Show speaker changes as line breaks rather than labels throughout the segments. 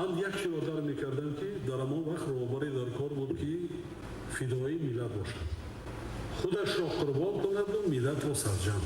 من یک چیز وادار میکردم که در امان وقت روباری در کار بود که فدایی ملت باشد، خودش را قربان کند و ملت را سرجم.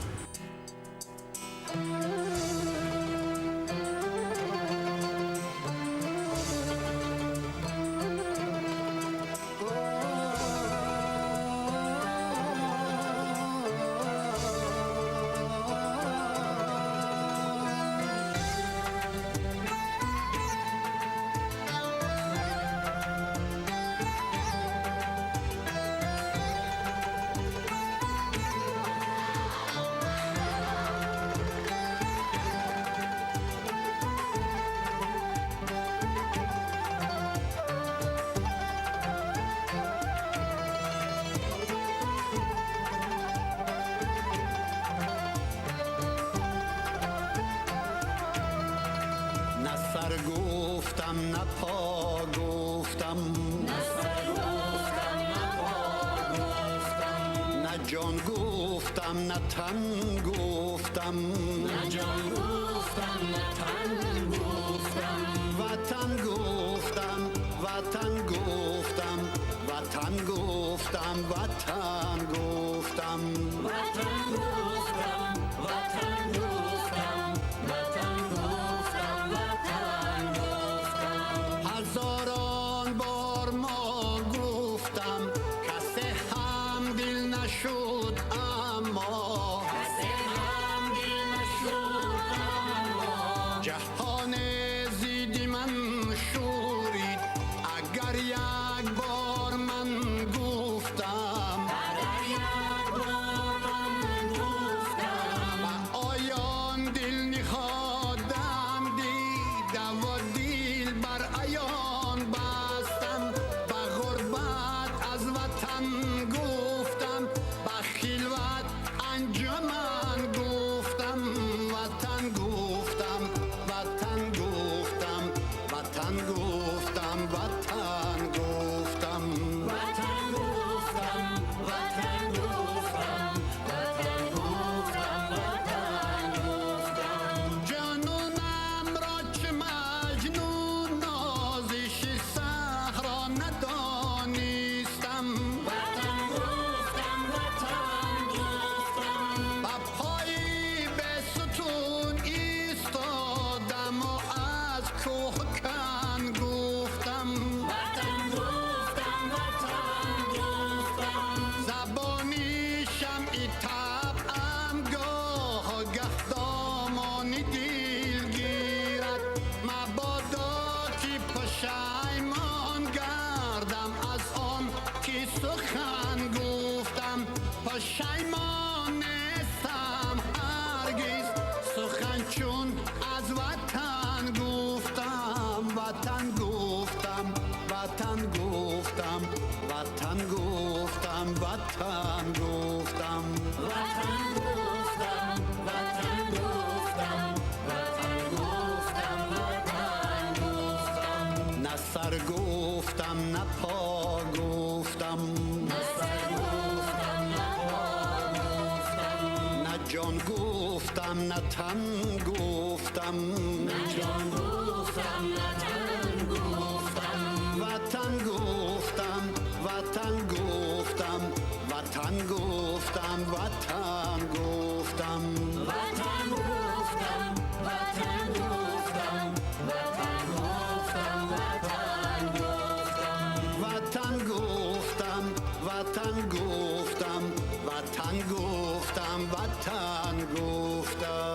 گفتم نه پا گفتم، نه جان گفتم نه تن گفتم، وطن گفتم وطن گفتم، وطن گفتم وطن گفتم، هزاران بار ما گفتم کسی هم دل نشد، اما جهان زیدی من شورید. اگر یک بار من گفتم و آیان دل نهادم دیده و دل بر عیان بستم، به غربت از وطن گفتم، به خلوت انجمن گفتم، وطن گفتم وطن گفتم، وطن گفتم وطن گفتم، جانونم را چه مجنون نازش صحرا ندانستم، با پای بیستون ایستادم و از کوه کن گفتم، زبانی شمع طبعم گاه گه دامان دل گیرد، مبادا که پشیمان گردم از آن که سخن گفتم، پشیمان نیستم هرگز سخن چون از وطن گفتم، وطن گفتم وطن گفتم، وطن گفتم وطن گفتم، نه سر گفتم نه پا گفتم، نه جان گفتم نه تن گفتم، وطن گفتم وطن گفتم، وطن گفتم وطن گفتم، وطن گفتم وطن گفتم، وطن گفتم وطن گفتم.